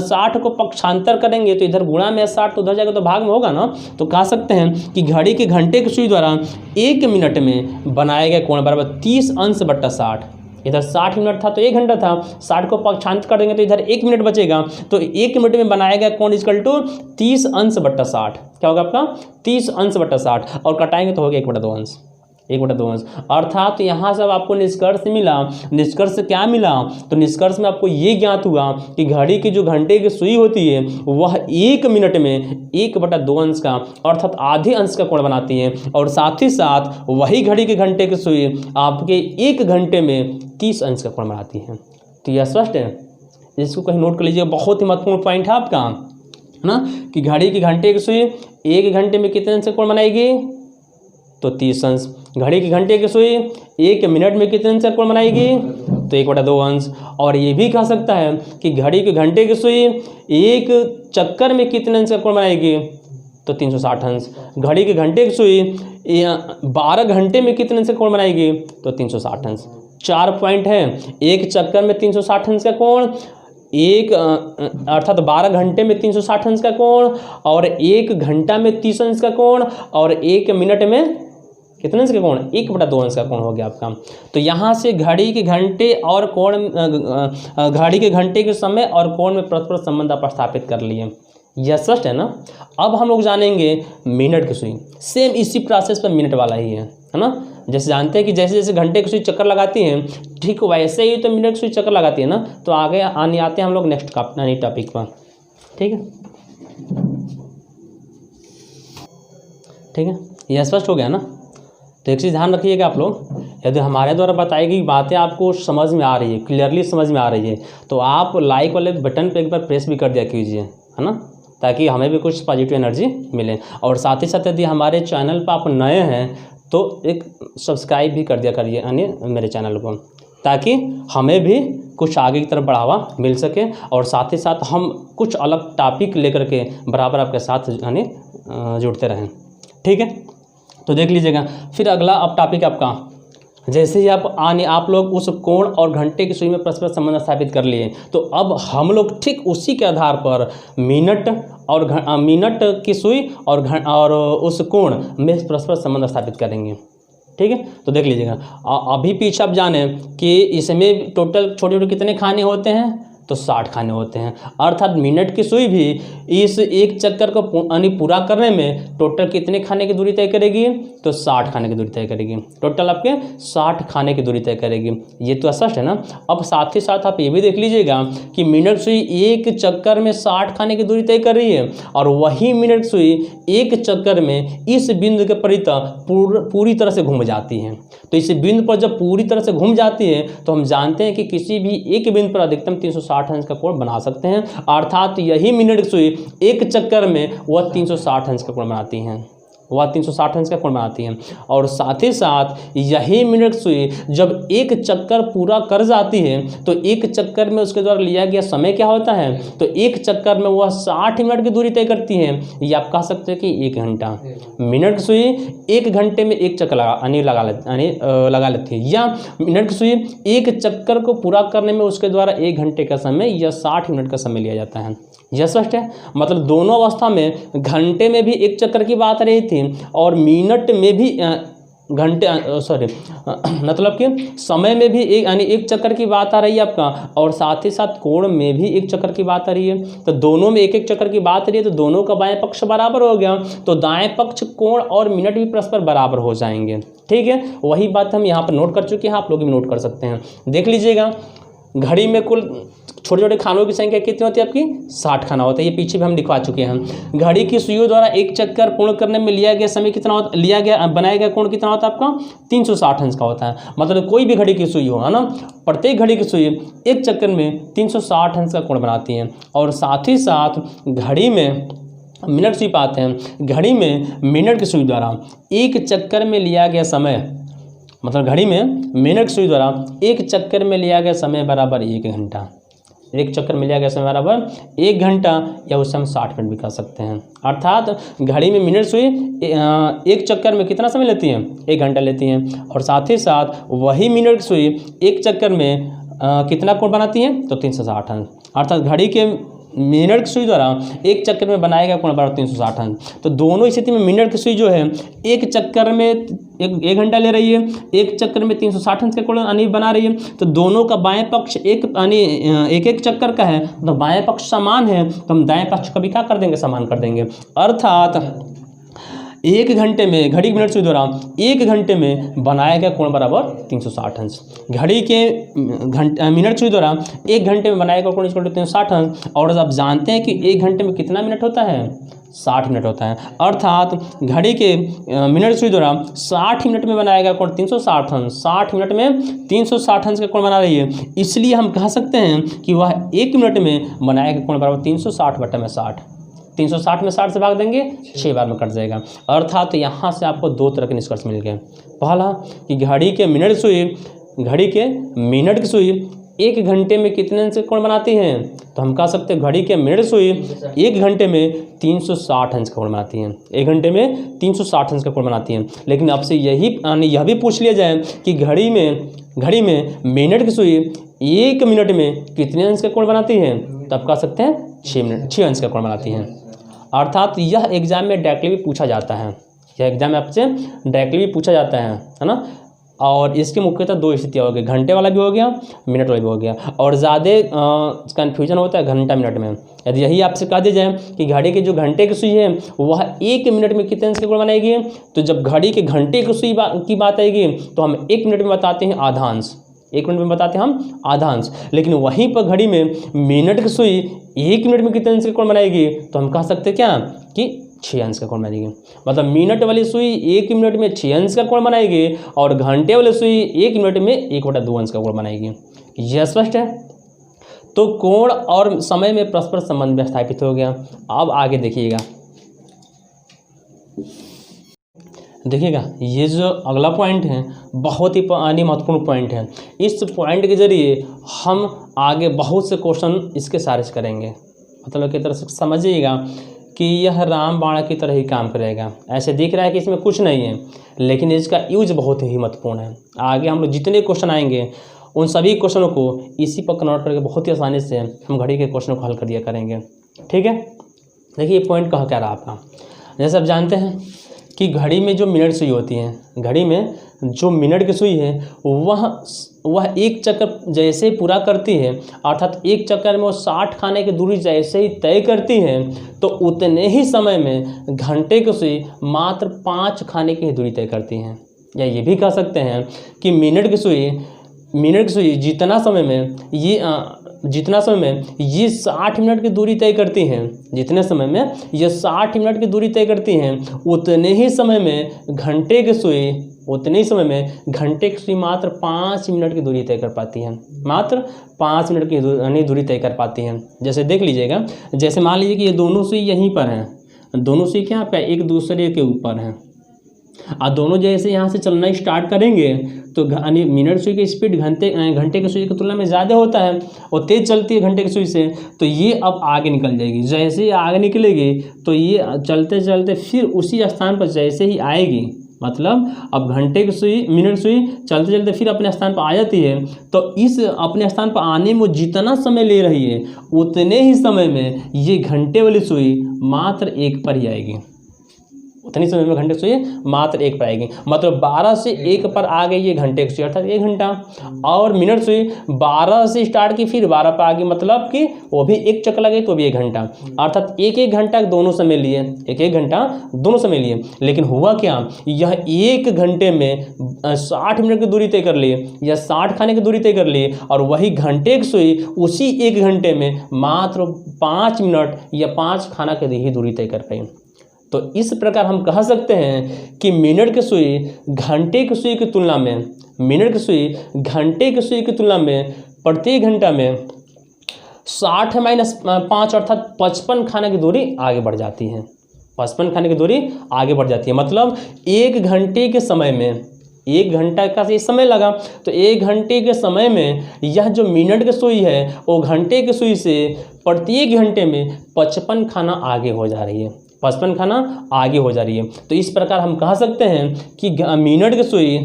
60 को पक्षांतर करेंगे तो इधर गुणा में 60 तो उधर जाएगा तो भाग में होगा ना। तो कह सकते हैं कि घड़ी के घंटे की सुई द्वारा 1 मिनट में बनाया गया कोण बराबर 30 अंश बट्टा 60। इधर 60 मिनट था तो 1 घंटा था, 60 को पक्षांतर कर देंगे तो इधर 1 मिनट बचेगा। तो 1 मिनट में बनाया गया कोण इक्वल टू 30 अंश बट्टा 60। क्या होगा आपका 30 अंश बट्टा 60 और कटाएंगे तो हो गया 1/2 अंश, 1/2 अंश। अर्थात यहाँ से अब आपको निष्कर्ष मिला। निष्कर्ष क्या मिला? तो निष्कर्ष में आपको ये ज्ञात हुआ कि घड़ी की जो घंटे की सुई होती है वह 1 मिनट में 1/2 अंश का अर्थात आधे अंश का कोण बनाती है, और साथ ही साथ वही घड़ी के घंटे की सुई आपके 1 घंटे में 30 अंश का कोण बनाती है। तो यह स्पष्ट है, इसको कहीं नोट कर लीजिए, बहुत ही महत्वपूर्ण पॉइंट है आपका, है ना, कि घड़ी की घंटे की सुई 1 घंटे में कितने अंश का कोण बनाएगी? तो 30 अंश। घड़ी के घंटे की सुई 1 मिनट में कितने अंश का कोण बनाएगी? तो 1/2 अंश। और ये भी कह सकता है कि घड़ी के घंटे की सुई 1 चक्कर में कितने अंश का कोण बनाएगी? तो 360 अंश। घड़ी के घंटे की सुई 12 घंटे में कितने अंश का कोण बनाएगी? तो 360 अंश। 4 पॉइंट है, 1 चक्कर में 360 अंश का कोण, एक अर्थात 12 घंटे में 360 अंश का कोण, और 1 घंटा में 30 अंश का कोण, और 1 मिनट में कितने अंश का कोण? 1/2 अंश का कोण हो गया आपका। तो यहाँ से घड़ी के घंटे और कोण, घड़ी के घंटे के समय और कोण में परस्पर संबंध आप स्थापित कर लिए। यह स्पष्ट है ना। अब हम लोग जानेंगे मिनट की सुई। सेम इसी प्रोसेस पर मिनट वाला ही है ना। जैसे जानते हैं कि जैसे जैसे घंटे की सुई चक्कर लगाती है, ठीक वैसे ही तो मिनट की सुई चक्कर लगाती है ना। तो आगे आते हैं हम लोग नेक्स्ट टॉपिक पर। ठीक है, ठीक है, यह स्पष्ट हो गया ना। तो एक चीज़ ध्यान रखिएगा आप लोग, यदि हमारे द्वारा बताई गई बातें आपको समझ में आ रही है, क्लियरली समझ में आ रही है, तो आप लाइक वाले बटन पे एक बार प्रेस भी कर दिया कीजिए, है ना, ताकि हमें भी कुछ पॉजिटिव एनर्जी मिले। और साथ ही साथ यदि हमारे चैनल पर आप नए हैं तो एक सब्सक्राइब भी कर दिया करिए यानी मेरे चैनल को, ताकि हमें भी कुछ आगे की तरफ बढ़ावा मिल सके, और साथ ही साथ हम कुछ अलग टॉपिक लेकर के बराबर आपके साथ यानी जुड़ते रहें। ठीक है, तो देख लीजिएगा। फिर अगला अब टॉपिक आपका, जैसे ही आप लोग उस कोण और घंटे की सुई में परस्पर संबंध स्थापित कर लिए, तो अब हम लोग ठीक उसी के आधार पर मिनट की सुई और उस कोण में परस्पर संबंध स्थापित करेंगे। ठीक है, तो देख लीजिएगा। अभी पीछे आप जाने कि इसमें टोटल छोटे छोटे कितने खाने होते हैं? तो 60 खाने होते हैं। अर्थात मिनट की सुई भी इस 1 चक्कर को पूरा करने में टोटल कितने खाने की दूरी तय करेगी? तो 60 खाने की दूरी तय करेगी। टोटल आपके 60 खाने की दूरी तय करेगी। ये तो स्पष्ट है ना। अब साथ ही साथ आप ये भी देख लीजिएगा कि मिनट सुई 1 चक्कर में 60 खाने की दूरी तय कर रही है, और वही मिनट सुई 1 चक्कर में इस बिंदु के परित पूरी तरह से घूम जाती है। तो इस बिंदु पर जब पूरी तरह से घूम जाती है तो हम जानते हैं कि किसी भी एक बिंदु पर अधिकतम 360 अंश का कोण बना सकते हैं। अर्थात यही मिनट सुई 1 चक्कर में वह 360 अंश का कोण बनाती हैं, और साथ ही साथ यही मिनट सुई जब 1 चक्कर पूरा कर जाती है तो 1 चक्कर में उसके द्वारा लिया गया समय क्या होता है? तो 1 चक्कर में वह 60 मिनट की दूरी तय करती है। ये आप कह सकते हैं कि 1 घंटा। मिनट सुई 1 घंटे में 1 चक्कर लगा लेती है, या मिनट की सुई 1 चक्कर को पूरा करने में उसके द्वारा 1 घंटे का समय या 60 मिनट का समय लिया जाता है। यह स्पष्ट है। मतलब दोनों अवस्था में घंटे में भी 1 चक्कर की बात रही थी, और मिनट में भी मतलब कि समय में भी यानी 1 चक्कर की बात आ रही है आपका, और साथ ही साथ कोण में भी 1 चक्कर की बात आ रही है। तो दोनों में 1-1 चक्कर की बात आ रही है, तो दोनों का बाएं पक्ष बराबर हो गया, तो दाएं पक्ष कोण और मिनट भी परस्पर बराबर हो जाएंगे। ठीक है, वही बात हम यहाँ पर नोट कर चुके हैं, आप लोग भी नोट कर सकते हैं। देख लीजिएगा, घड़ी में कुल छोटे छोटे खानों की संख्या कितनी होती है आपकी? 60 खाना होता है। ये पीछे भी हम लिखवा चुके हैं। घड़ी की सुइयों द्वारा 1 चक्कर पूर्ण करने में लिया गया समय कितना होता, बनाया गया कोण कितना होता है आपका? 360 अंश का होता है। मतलब कोई भी घड़ी की सुई हो, है ना, प्रत्येक घड़ी की सुई 1 चक्कर में 360 अंश का कोण बनाती हैं। और साथ ही साथ घड़ी में मिनट सुई पाते हैं, घड़ी में मिनट की सुई द्वारा 1 चक्कर में लिया गया समय, मतलब घड़ी में मिनट की सुई द्वारा 1 चक्कर में लिया गया समय बराबर 1 घंटा। 1 चक्कर में लिया गया समय बराबर 1 घंटा, या उसे हम 60 मिनट भी कर सकते हैं। अर्थात घड़ी में मिनट सुई 1 चक्कर में कितना समय लेती है? 1 घंटा लेती हैं। और साथ ही साथ वही मिनट सुई 1 चक्कर में कितना कोण बनाती है? तो 360 अंश। अर्थात घड़ी के मिनट की सुई द्वारा एक चक्कर में बनाया गया कोण बराबर 360 अंश। तो दोनों स्थिति में मिनट की सुई जो है एक चक्कर में एक घंटा ले रही है, एक चक्कर में 360 अंश का कोण बना रही है। तो दोनों का बाएं पक्ष एक एक चक्कर का है, तो बाएं पक्ष समान है, तो हम दाएं पक्ष का भी क्या कर देंगे, समान कर देंगे। अर्थात एक घंटे में घड़ी की मिनट सुई द्वारा एक घंटे में बनाया गया कोण बराबर 360 अंश। घड़ी के मिनट सुई द्वारा एक घंटे में बनाया गया कोण 360 अंश। और आप जानते हैं कि एक घंटे में कितना मिनट होता है, 60 मिनट होता है। अर्थात घड़ी के मिनट सुई द्वारा 60 मिनट में बनाया गया कोण 360 अंश, 60 मिनट में 360 अंश का कोण बना रही है। इसलिए हम कह सकते हैं कि वह एक मिनट में बनाया गया कोण बराबर 360/60। 360 में 60 से भाग देंगे 6 बार में कट जाएगा। अर्थात तो यहाँ से आपको दो तरह के निष्कर्ष मिल गए। पहला कि घड़ी के मिनट की सुई एक घंटे में कितने अंश कोण बनाती हैं, तो हम कह सकते हैं घड़ी के मिनट सुई एक घंटे में 360 अंश का कोण बनाती हैं, एक घंटे में 360 अंश का कोण बनाती हैं। लेकिन आपसे यह भी पूछ लिया जाए कि घड़ी में मिनट की सुई एक मिनट में कितने अंश का कोण बनाती है, तब कह सकते हैं 6 अंश का कोण बनाती हैं। अर्थात यह एग्जाम में डायरेक्टली भी पूछा जाता है, यह एग्जाम में आपसे डायरेक्टली भी पूछा जाता है ना। और इसके मुख्यतः दो स्थितियाँ हो गई, घंटे वाला भी हो गया, मिनट वाला भी हो गया। और ज़्यादा कन्फ्यूजन होता है घंटा मिनट में। यदि यही आपसे कह दिया जाए कि घड़ी की जो घंटे की सुई है वह एक मिनट में कितने अंश का कोण बनाएगी, तो जब घड़ी के घंटे की सुई की बात आएगी तो हम एक मिनट में बताते हैं आधा अंश, एक मिनट में बताते हैं हम आधा अंश। लेकिन वहीं पर घड़ी में मिनट की सुई एक मिनट में कितने अंश का कोण बनाएगी, तो हम कह सकते हैं क्या कि 6 अंश का कोण बनाएगी। मतलब मिनट वाली सुई एक मिनट में 6 अंश का कोण बनाएगी और घंटे वाली सुई एक मिनट में 1/2 अंश का कोण बनाएगी। यह स्पष्ट है। तो कोण और समय में परस्पर संबंध स्थापित हो गया। अब आगे देखिएगा, ये जो अगला पॉइंट है बहुत ही महत्वपूर्ण पॉइंट है। इस पॉइंट के जरिए हम आगे बहुत से क्वेश्चन इसके सारे करेंगे। मतलब की तरह से समझिएगा कि यह रामबाण की तरह ही काम करेगा। ऐसे दिख रहा है कि इसमें कुछ नहीं है, लेकिन इसका यूज बहुत ही महत्वपूर्ण है। आगे हम लोग जितने क्वेश्चन आएंगे उन सभी क्वेश्चनों को इसी पर कन्वर्ट करके बहुत ही आसानी से हम घड़ी के क्वेश्चनों को हल कर दिया करेंगे। ठीक है, देखिए ये पॉइंट कहाँ क्या रहा आपका। जैसे आप जानते हैं कि घड़ी में जो मिनट सुई होती है, घड़ी में जो मिनट की सुई है वह एक चक्कर जैसे ही पूरा करती है, अर्थात एक चक्कर में वो 60 खाने की दूरी जैसे ही तय करती है, तो उतने ही समय में घंटे की सुई मात्र 5 खाने की दूरी तय करती हैं। या ये भी कह सकते हैं कि मिनट की सुई जितना समय में ये 60 मिनट की दूरी तय करती हैं, जितने समय में ये 60 मिनट की दूरी तय करती हैं, उतने ही समय में घंटे की सुई मात्र 5 मिनट की दूरी तय कर पाती हैं, मात्र 5 मिनट की दूरी तय कर पाती हैं। जैसे देख लीजिएगा, जैसे मान लीजिए कि ये दोनों सुई यहीं पर हैं, दोनों सुई क्या पे एक दूसरे के ऊपर हैं, और दोनों जैसे यहाँ से चलना स्टार्ट करेंगे तो मिनट सुई की स्पीड घंटे की सुई की तुलना में ज़्यादा होता है और तेज़ चलती है घंटे की सुई से, तो ये अब आगे निकल जाएगी। जैसे ही आगे निकलेगी तो ये चलते चलते फिर उसी स्थान पर जैसे ही आएगी, मतलब अब मिनट सुई चलते चलते फिर अपने स्थान पर आ जाती है, तो इस अपने स्थान पर आने में जितना समय ले रही है उतने ही समय में ये घंटे वाली सुई मात्र 1 पर ही आएगी, उतनी समय में घंटे की सुई मात्र 1 पर आएगी। मतलब 12 से 1 पर आ गई ये घंटे की सुई, अर्थात 1 घंटा। और मिनट सुई 12 से स्टार्ट की फिर 12 पर आ गई, मतलब कि वो भी 1 चक्कर लगे तो भी 1 घंटा, अर्थात 1 घंटा दोनों समय लिए, 1 घंटा दोनों समय लिए। लेकिन हुआ क्या, यह 1 घंटे में 60 मिनट की दूरी तय कर लिए या 60 खाने की दूरी तय कर लिए, और वही घंटे की सुई उसी 1 घंटे में मात्र 5 मिनट या 5 खाना की ही दूरी तय कर पाई। तो इस प्रकार हम कह सकते हैं कि मिनट की सुई घंटे की सुई की तुलना में प्रत्येक घंटा में 60-5 अर्थात 55 खाने की दूरी आगे बढ़ जाती है, 55 खाने की दूरी आगे बढ़ जाती है। मतलब 1 घंटे के समय में 1 घंटा का ये समय लगा, तो 1 घंटे के समय में यह जो मिनट की सुई है वो घंटे की सुई से प्रत्येक घंटे में 55 खाना आगे हो जा रही है, 55 खाना आगे हो जा रही है। तो इस प्रकार हम कह सकते हैं कि मिनट की सुई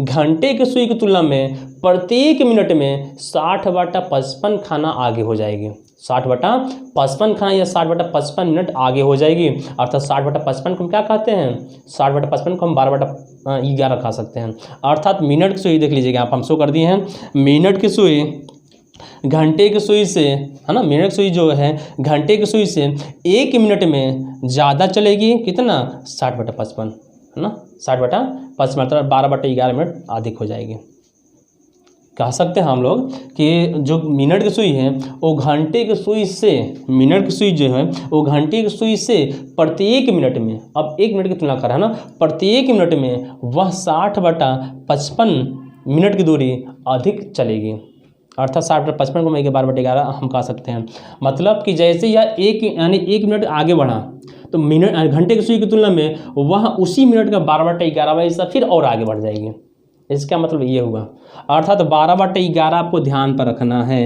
घंटे की सुई की तुलना में प्रत्येक मिनट में 60/55 खाना आगे हो जाएगी, 60/55 खाना या 60/55 मिनट आगे हो जाएगी। अर्थात 60/55 को हम क्या कहते हैं, 60/55 को हम 12/11 खा सकते हैं। अर्थात मिनट की सुई देख लीजिएगा आप, हम शो कर दिए हैं। मिनट की सुई घंटे की सुई से, है ना, मिनट की सुई जो है घंटे की सुई से 1 मिनट में ज़्यादा चलेगी। कितना, 60/55, है ना, 60/55 मतलब 12/11 मिनट अधिक हो जाएगी। कह सकते हैं हम लोग कि जो मिनट की सुई है वो घंटे की सुई से, मिनट की सुई जो है वो घंटे की सुई से प्रत्येक मिनट में, अब 1 मिनट की तुलना कर, है ना, प्रत्येक मिनट में वह 60/55 मिनट की दूरी अधिक चलेगी। अर्थात 60/55 को मैं 12/11 हम कह सकते हैं। मतलब कि जैसे यह यानी 1 मिनट आगे बढ़ा तो मिनट घंटे की सुई की तुलना में वह उसी मिनट का 12/11 हिस्सा फिर और आगे बढ़ जाएगी। इसका मतलब ये हुआ। अर्थात 12/11 आपको ध्यान पर रखना है।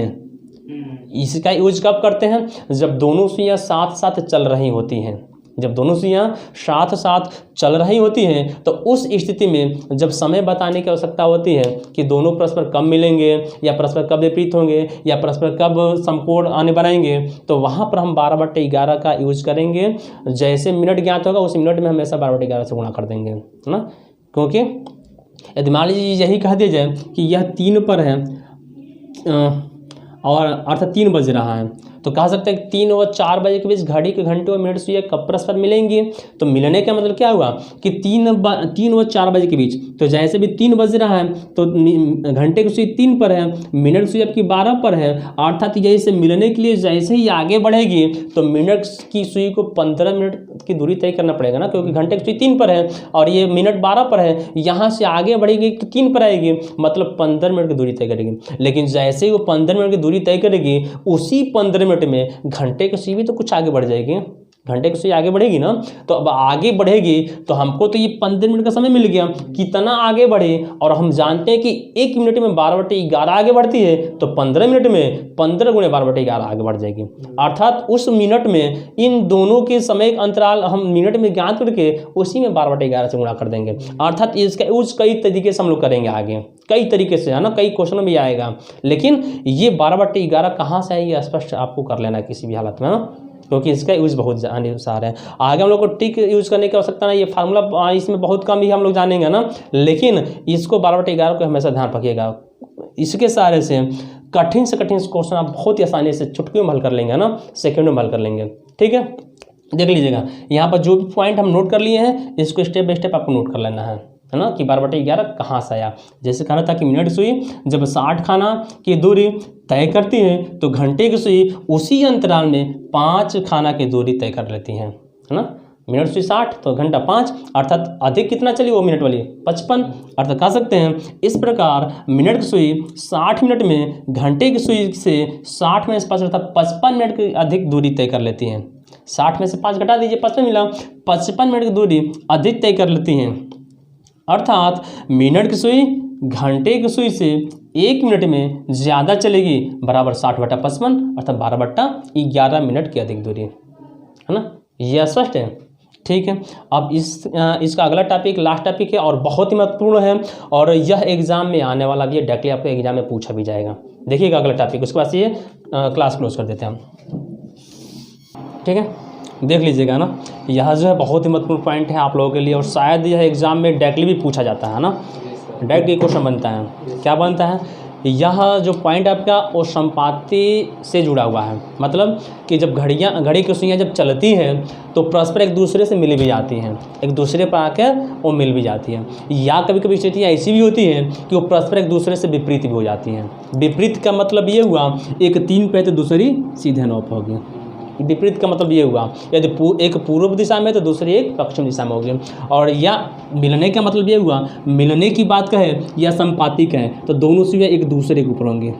इसका यूज कब करते हैं, जब दोनों सुइयाँ साथ साथ चल रही होती हैं। जब दोनों सुइयाँ साथ साथ चल रही होती हैं तो उस स्थिति में जब समय बताने की आवश्यकता होती है कि दोनों परस्पर कब मिलेंगे या परस्पर कब विपरीत होंगे या परस्पर कब समकोण आने बनाएंगे, तो वहाँ पर हम 12/11 का यूज करेंगे। जैसे मिनट ज्ञात होगा उस मिनट में हमेशा 12/11 से गुणा कर देंगे, है ना। क्योंकि यदि मान लीजिए यही कह दिया जाए कि यह 3 पर है और अर्थात 3 बज रहा है, तो कह सकते हैं 3 और 4 बजे के बीच घड़ी के घंटे और मिनट सुइयाँ कब परस्पर मिलेंगी। तो मिलने का मतलब क्या हुआ कि 3 और 4 बजे के बीच, तो जैसे भी 3 बज रहा है तो घंटे की सुई 3 पर है, मिनट सुई आपकी 12 पर है। अर्थात जैसे मिलने के लिए जैसे ही आगे बढ़ेगी तो मिनट की सुई को 15 मिनट की दूरी तय करना पड़ेगा ना, क्योंकि घंटे की सुई 3 पर है और ये मिनट 12 पर है। यहाँ से आगे बढ़ेगी तो 3 पर आएगी, मतलब 15 मिनट की दूरी तय करेगी। लेकिन जैसे ही वो 15 मिनट की दूरी तय करेगी उसी 15 मिनट में घंटे की सुई भी तो कुछ आगे बढ़ जाएगी। घंटे की सुई आगे बढ़ेगी ना, तो अब आगे बढ़ेगी तो हमको तो ये 15 मिनट का समय मिल गया। कितना आगे बढ़े, और हम जानते हैं कि 1 मिनट में 12/11 आगे बढ़ती है, तो 15 मिनट में 15 गुणे 12/11 आगे बढ़ जाएगी। अर्थात उस मिनट में इन दोनों के समय अंतराल हम मिनट में ज्ञात करके उसी में 12/11 से गुणा कर देंगे। अर्थात इसका यूज कई तरीके से हम लोग करेंगे आगे, कई तरीके से, है ना, कई क्वेश्चन में भी आएगा। लेकिन ये 12/11 कहाँ से है ये स्पष्ट आपको कर लेना है किसी भी हालत में, ना, क्योंकि इसका यूज़ बहुत अनुसार है। आगे हम लोग को टिक यूज़ करने की आवश्यकता नहीं, ये फार्मूला इसमें बहुत कम ही हम लोग जानेंगे ना, लेकिन इसको 12/11 को हमेशा ध्यान रखिएगा। इसके सहारे से कठिन से कठिन क्वेश्चन आप बहुत ही आसानी से चुटकियों में हल कर लेंगे ना, सेकंड में हल कर लेंगे। ठीक है, देख लीजिएगा यहाँ पर जो भी पॉइंट हम नोट कर लिए हैं इसको स्टेप बाय स्टेप आपको नोट कर लेना है ना, कि 12/11 कहाँ से आया। जैसे कहना था कि मिनट सुई जब 60 खाना की दूरी तय करती है तो घंटे की सुई उसी अंतराल में 5 खाना की दूरी तय कर लेती है ना। मिनट सुई 60 तो घंटा 5, अर्थात अधिक कितना चली वो मिनट वाली 55। अर्थात कह सकते हैं इस प्रकार मिनट की सुई 60 मिनट में घंटे की सुई से 60 में से 5 अर्थात 55 मिनट की अधिक दूरी तय कर लेती हैं। 60 में से 5 घटा दीजिए, 55 मिला, 55 मिनट की दूरी अधिक तय कर लेती हैं। अर्थात मिनट की सुई घंटे की सुई से 1 मिनट में ज़्यादा चलेगी, बराबर 60/55 अर्थात 12/11 मिनट की अधिक दूरी, है ना। यह स्पष्ट है, ठीक है। अब इसका अगला टॉपिक लास्ट टॉपिक है और बहुत ही महत्वपूर्ण है और यह एग्जाम में आने वाला भी है, डायरेक्टली आपको एग्जाम में पूछा भी जाएगा। देखिएगा अगला टॉपिक, उसके बाद ये क्लास क्लोज कर देते हैं हम, ठीक है। देख लीजिएगा ना, यह जो है बहुत ही महत्वपूर्ण पॉइंट है आप लोगों के लिए और शायद यह एग्जाम में डायरेक्टली भी पूछा जाता है ना, डायरेक्ट ये क्वेश्चन बनता है। क्या बनता है, यह जो पॉइंट आपका वो संपाति से जुड़ा हुआ है। मतलब कि जब घड़ी की सुइयाँ जब चलती हैं तो परस्पर एक दूसरे से मिल भी जाती हैं, एक दूसरे पर आकर वो मिल भी जाती हैं, या कभी कभी स्थितियाँ ऐसी भी होती हैं कि वो परस्पर एक दूसरे से विपरीत भी हो जाती हैं। विपरीत का मतलब ये हुआ एक 3 पे तो दूसरी सीधे 9 पे होगी। विपरीत का मतलब ये हुआ यदि एक पूर्व दिशा में तो दूसरी एक पश्चिम दिशा में होगी। और या मिलने का मतलब ये हुआ, मिलने की बात कहे या संपाति कहे तो दोनों सुइयाँ एक दूसरे के ऊपर होंगी।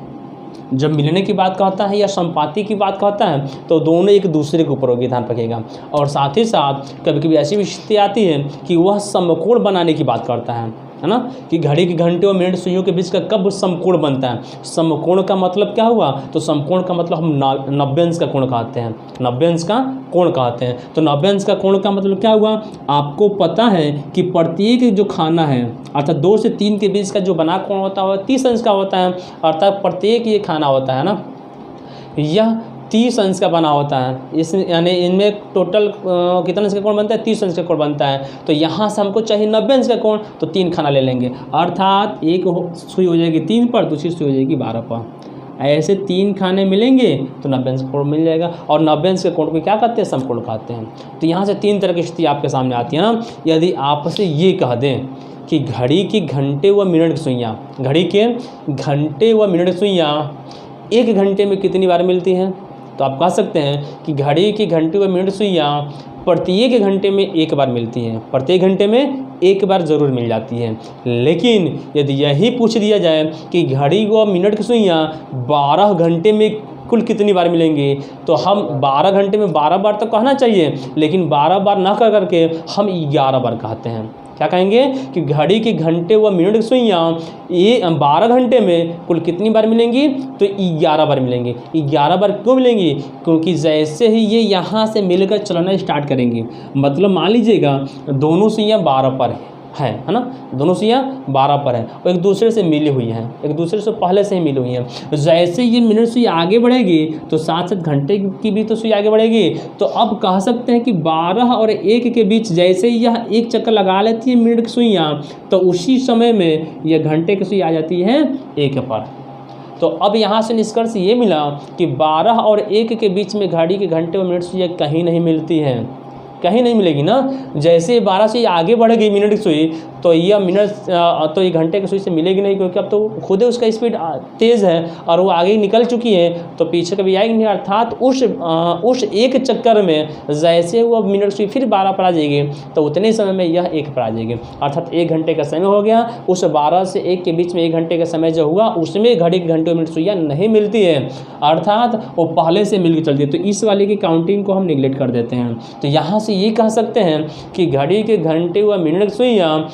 जब मिलने की बात कहता है या संपाति की बात कहता है तो दोनों एक दूसरे के ऊपर होगी, ध्यान रखिएगा। और साथ ही साथ कभी कभी ऐसी भी स्थिति आती है कि वह समकोण बनाने की बात करता है ना, कि घड़ी के घंटे और मिनट सुइयों के बीच का कब समकोण बनता है। समकोण का मतलब क्या हुआ, तो समकोण का मतलब हम 90 अंश का कोण कहते हैं, 90 अंश का कोण कहते हैं। तो 90 अंश का कोण का मतलब क्या हुआ, आपको पता है कि प्रत्येक जो खाना है अर्थात 2 से 3 के बीच का जो बना कोण होता है 30 अंश का होता है। अर्थात प्रत्येक ये खाना होता है ना, यह 30 अंश का बना होता है। इस यानी इनमें टोटल कितना अंश का कोण बनता है? 30 अंश का कोण बनता है। तो यहाँ से हमको चाहिए 90 अंश का कोण, तो 3 खाना ले लेंगे, अर्थात एक सुई हो जाएगी 3 पर, दूसरी सुई हो जाएगी 12 पर। ऐसे 3 खाने मिलेंगे तो 90 अंश का कोण मिल जाएगा। और 90 अंश के कोण को क्या कहते हैं? समकोण कहते हैं। तो यहाँ से 3 तरह की स्थिति आपके सामने आती है ना। यदि आपसे ये कह दें कि घड़ी की घंटे व मिनट की सुइयाँ, घड़ी के घंटे व मिनट की सुइयाँ 1 घंटे में कितनी बार मिलती हैं, तो आप कह सकते हैं कि घड़ी की घंटे व मिनट सुइयाँ प्रत्येक घंटे में 1 बार मिलती हैं, प्रत्येक घंटे में 1 बार ज़रूर मिल जाती है। लेकिन यदि यही पूछ दिया जाए कि घड़ी व मिनट की सुइयाँ 12 घंटे में कुल कितनी बार मिलेंगी, तो हम 12 घंटे में 12 बार तो कहना चाहिए, लेकिन 12 बार ना कर करके हम 11 बार कहते हैं। क्या कहेंगे कि घड़ी के घंटे व मिनट की सुइयाँ ये 12 घंटे में कुल कितनी बार मिलेंगी, तो 11 बार मिलेंगी। 11 बार क्यों मिलेंगी? क्योंकि जैसे ही ये यहाँ से मिलकर चलना स्टार्ट करेंगे, मतलब मान लीजिएगा दोनों सुइयाँ 12 पर है ना, दोनों सुइयाँ 12 पर है और एक दूसरे से मिली हुई हैं, एक दूसरे से पहले से ही मिली हुई हैं। जैसे ये मिनट सुई आगे बढ़ेगी तो साथ साथ घंटे की भी तो सुई आगे बढ़ेगी। तो अब कह सकते हैं कि 12 और 1 के बीच जैसे ही यह एक चक्कर लगा लेती है मिनट की सुइयाँ, तो उसी समय में यह घंटे की सुई आ जाती है 1 पर। तो अब यहाँ से निष्कर्ष ये मिला कि 12 और 1 के बीच में घड़ी के घंटे और मिनट सुई कहीं नहीं मिलती हैं, कहीं नहीं मिलेगी ना। जैसे 12 से आगे बढ़ेगी मिनट की सुई, तो यह मिनट तो ये घंटे की सुई से मिलेगी नहीं, क्योंकि अब तो खुद ही उसका स्पीड तेज़ है और वो आगे निकल चुकी है, तो पीछे कभी आएगी नहीं। अर्थात उस एक चक्कर में जैसे वो मिनट सुई फिर 12 पर आ जाएगी, तो उतने समय में यह 1 पर आ जाएगी। अर्थात 1 घंटे का समय हो गया। उस 12 से 1 के बीच में 1 घंटे का समय जो हुआ, उसमें घड़ी के घंटे मिनट सुइयाँ नहीं मिलती है, अर्थात वो पहले से मिल के चलती है। तो इस वाले की काउंटिंग को हम निगलेक्ट कर देते हैं। तो यहाँ से ये कह सकते हैं कि घड़ी के घंटे व मिनट की सुइयाँ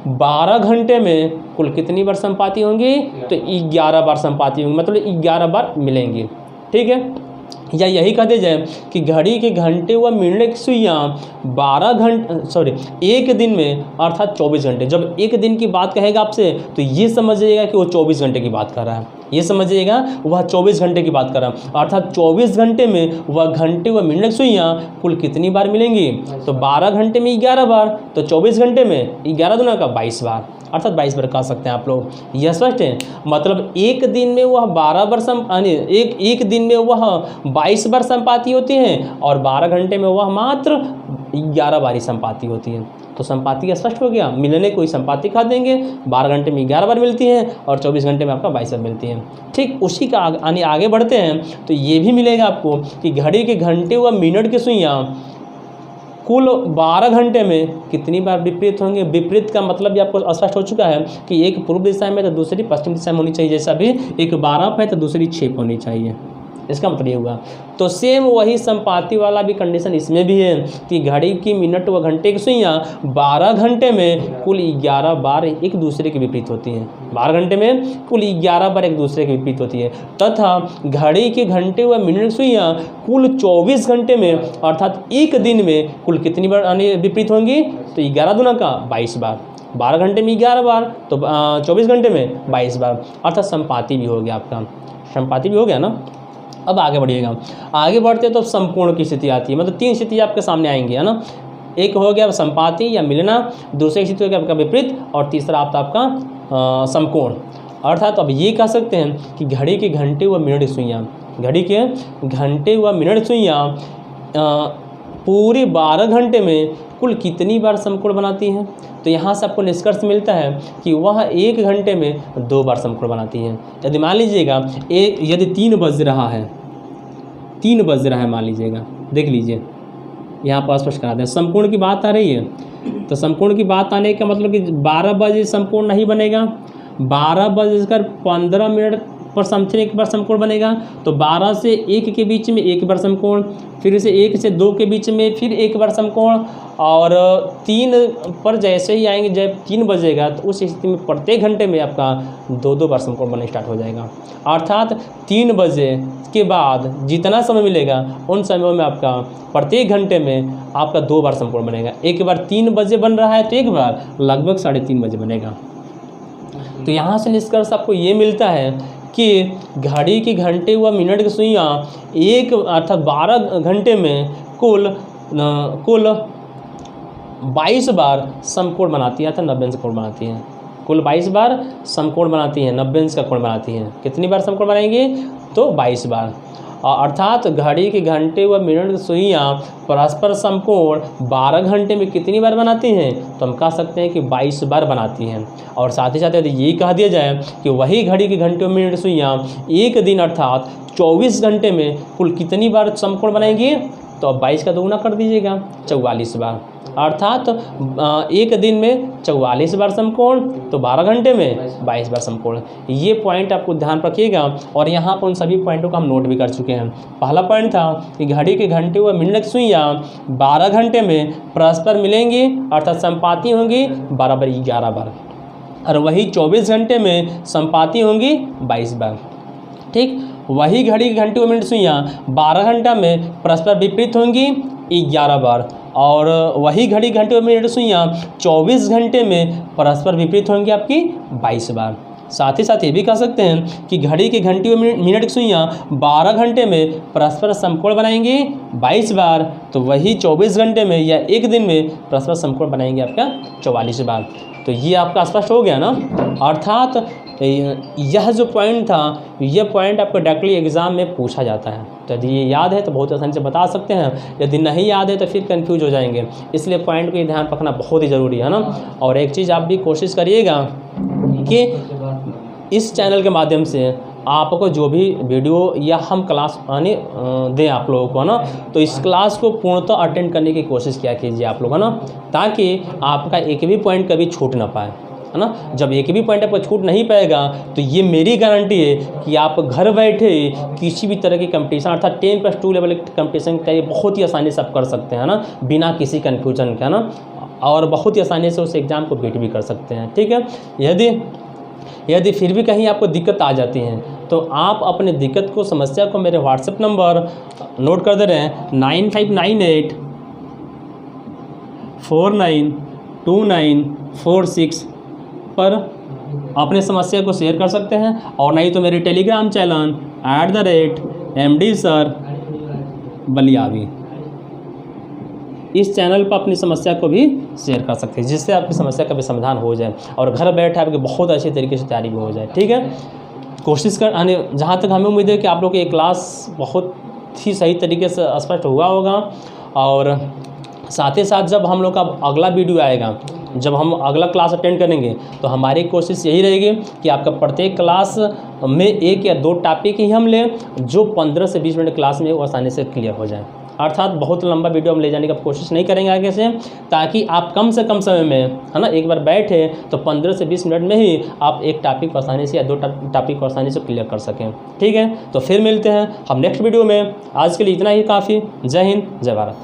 12 घंटे में कुल कितनी बार संपाती होंगी, तो 11 बार संपाती होंगी, मतलब 11 बार मिलेंगी। ठीक है, या यही कह दिया जाए कि घड़ी के घंटे व मिनट की सुइयाँ 1 दिन में अर्थात 24 घंटे। जब 1 दिन की बात कहेगा आपसे, तो ये समझिएगा कि वो 24 घंटे की बात कर रहा है, ये समझिएगा वह 24 घंटे की बात कर रहा है। अर्थात 24 घंटे में वह घंटे व मिनट की सुइयाँ कुल कितनी बार मिलेंगी, तो 12 घंटे में 11 बार, तो 24 घंटे में 11 दूना का 22 बार, अर्थात 22 बार कह सकते हैं आप लोग। यह स्पष्ट है। मतलब 1 दिन में वह 12 बार एक दिन में वह 22 बार संपाती होती हैं और 12 घंटे में वह मात्र 11 बार ही संपाती होती हैं। तो संपाती का स्पष्ट हो गया। मिलने को ही संपाती खा देंगे। 12 घंटे में 11 बार मिलती हैं और 24 घंटे में आपका 22 बार मिलती हैं। ठीक उसी का आगे बढ़ते हैं तो ये भी मिलेगा आपको कि घड़ी के घंटे व मिनट की सुइयाँ कुल 12 घंटे में कितनी बार विपरीत होंगे। विपरीत का मतलब भी आपको स्पष्ट हो चुका है कि एक पूर्व दिशा में तो दूसरी पश्चिम दिशा में होनी चाहिए। जैसा भी एक 12 पे तो दूसरी 6 पे होनी चाहिए, इसका मतलब ये हुआ। तो सेम वही संपाती वाला भी कंडीशन इसमें भी है कि घड़ी की मिनट व घंटे की सुइयाँ 12 घंटे में कुल 11 बार एक दूसरे के विपरीत होती हैं। 12 घंटे में कुल 11 बार एक दूसरे के विपरीत होती है। तथा घड़ी के घंटे व मिनट की सुइयाँ कुल 24 घंटे में अर्थात 1 दिन में कुल कितनी बार विपरीत होंगी, तो 11 दूना का 22 बार। 12 घंटे में 11 बार, तो 24 घंटे में 22 बार, अर्थात संपाती भी हो गया आपका, संपाती भी हो गया ना। अब आगे बढ़िएगा। आगे बढ़ते तो समकोण की स्थिति आती है। मतलब 3 स्थिति आपके सामने आएंगी, है ना। एक हो गया संपाती या मिलना, दूसरी स्थिति हो गया आपका विपरीत, और तीसरा आपका समकोण। अर्थात अब ये कह सकते हैं कि घड़ी के घंटे व मिनट की सुइयाँ, घड़ी के घंटे व मिनट की सुइयाँ पूरे 12 घंटे में कुल कितनी बार समकोण बनाती हैं। तो यहाँ से आपको निष्कर्ष मिलता है कि वह 1 घंटे में 2 बार समकोण बनाती हैं। यदि मान लीजिएगा यदि 3 बज रहा है, 3 बज रहा है मान लीजिएगा, देख लीजिए यहाँ पर स्पष्ट करा दें। समकोण की बात आ रही है, तो समकोण की बात आने का मतलब कि 12 बजे समकोण नहीं बनेगा, 12 बजकर 15 मिनट पर समथिंग 1 बार समकोण बनेगा। तो 12 से 1 के बीच में 1 बार समकोण, फिर से 1 से 2 के बीच में फिर 1 बार समकोण, और 3 पर जैसे ही आएंगे, जब 3 बजेगा तो उस स्थिति में प्रत्येक घंटे में आपका 2-2 बार समकोण बनना स्टार्ट हो जाएगा। अर्थात 3 बजे के बाद जितना समय मिलेगा उन समयों में आपका प्रत्येक घंटे में आपका 2 बार समकोण बनेगा। एक बार 3 बजे बन रहा है तो एक बार लगभग 3:30 बजे बनेगा। तो यहाँ से निष्कर्ष आपको ये मिलता है कि घड़ी की घंटे व मिनट की सुइयाँ एक अर्थात 12 घंटे में कुल 22 बार समकोण बनाती है, अर्थात 90 अंश का कोण बनाती है। कुल 22 बार समकोण बनाती हैं, 90 अंश का कोण बनाती हैं। कितनी बार समकोण बनाएंगे? तो 22 बार। अर्थात घड़ी के घंटे व मिनट की सुइयाँ परस्पर समकोण 12 घंटे में कितनी बार बनाती हैं? तो हम कह सकते हैं कि 22 बार बनाती हैं। और साथ ही साथ यदि ये कह दिया जाए कि वही घड़ी के घंटे व मिनट की सुइयाँ एक दिन अर्थात 24 घंटे में कुल कितनी बार समकोण बनाएंगी? तो अब 22 का दोगुना कर दीजिएगा, 44 बार। अर्थात एक दिन में 44 बार समकोण, तो 12 घंटे में 22 बार समकोण। ये पॉइंट आपको ध्यान रखिएगा। और यहाँ पर उन सभी पॉइंटों को हम नोट भी कर चुके हैं। पहला पॉइंट था कि घड़ी के घंटे व मिनट की सुइयाँ 12 घंटे में परस्पर मिलेंगी अर्थात संपाती होंगी बराबर 11 बार, और वही 24 घंटे में संपाती होंगी 22 बार। ठीक, वही घड़ी के घंटे व मिनट सुइयाँ 12 घंटा में परस्पर विपरीत होंगी 11 बार, और वही घड़ी घंटे व मिनट सुइयाँ 24 घंटे में परस्पर विपरीत होंगी आपकी 22 बार। साथ ही साथ ये भी कह सकते हैं कि घड़ी के घंटे व मिनट की सुइयाँ 12 घंटे में परस्पर समकोण बनाएंगी 22 बार, तो वही 24 घंटे में या एक दिन में परस्पर समकोण बनाएंगे आपका 44 बार। तो ये आपका स्पष्ट हो गया ना। अर्थात यह जो पॉइंट था, यह पॉइंट आपको डायरेक्टली एग्ज़ाम में पूछा जाता है। तो यदि ये याद है तो बहुत आसानी से बता सकते हैं, यदि नहीं याद है तो फिर कंफ्यूज हो जाएंगे। इसलिए पॉइंट को ध्यान रखना बहुत ही ज़रूरी है ना। और एक चीज़ आप भी कोशिश करिएगा कि इस चैनल के माध्यम से आपको जो भी वीडियो या हम क्लास आने दें आप लोगों को, है ना, तो इस क्लास को पूर्णतः अटेंड करने की कोशिश किया कीजिए आप लोग, है ना, ताकि आपका एक भी पॉइंट कभी छूट ना पाए, है ना। जब एक भी पॉइंट आपको छूट नहीं पाएगा तो ये मेरी गारंटी है कि आप घर बैठे किसी भी तरह की कंपटीशन अर्थात 10+2 लेवल की कंपटीशन का ये बहुत ही आसानी से आप कर सकते हैं ना, बिना किसी कन्फ्यूजन के, है ना, और बहुत ही आसानी से उस एग्ज़ाम को बीट भी कर सकते हैं। ठीक है, यदि फिर भी कहीं आपको दिक्कत आ जाती है तो आप अपने दिक्कत को, समस्या को मेरे व्हाट्सएप नंबर नोट कर दे रहे हैं 9598 492946 पर अपने समस्या को शेयर कर सकते हैं। और नहीं तो मेरे Telegram channel @MD sir Balyavi, इस चैनल पर अपनी समस्या को भी शेयर कर सकते हैं, जिससे आपकी समस्या का भी समाधान हो जाए और घर बैठे आपकी बहुत अच्छी तरीके से तैयारी भी हो जाए। ठीक है, कोशिश कर जहाँ तक हमें उम्मीद है कि आप लोग की ये क्लास बहुत ही सही तरीके से स्पष्ट हुआ होगा। और साथ ही साथ जब हम लोग का अगला वीडियो आएगा, जब हम अगला क्लास अटेंड करेंगे, तो हमारी कोशिश यही रहेगी कि आपका प्रत्येक क्लास में 1 या 2 टॉपिक ही हम लें जो 15 से 20 मिनट क्लास में वो आसानी से क्लियर हो जाए। अर्थात बहुत लंबा वीडियो हम ले जाने की कोशिश नहीं करेंगे आगे से, ताकि आप कम से कम समय में, है ना, एक बार बैठे तो 15 से 20 मिनट में ही आप एक टॉपिक को आसानी से या 2 टॉपिक को आसानी से क्लियर कर सकें। ठीक है, तो फिर मिलते हैं हम नेक्स्ट वीडियो में। आज के लिए इतना ही काफ़ी। जय हिंद, जय भारत।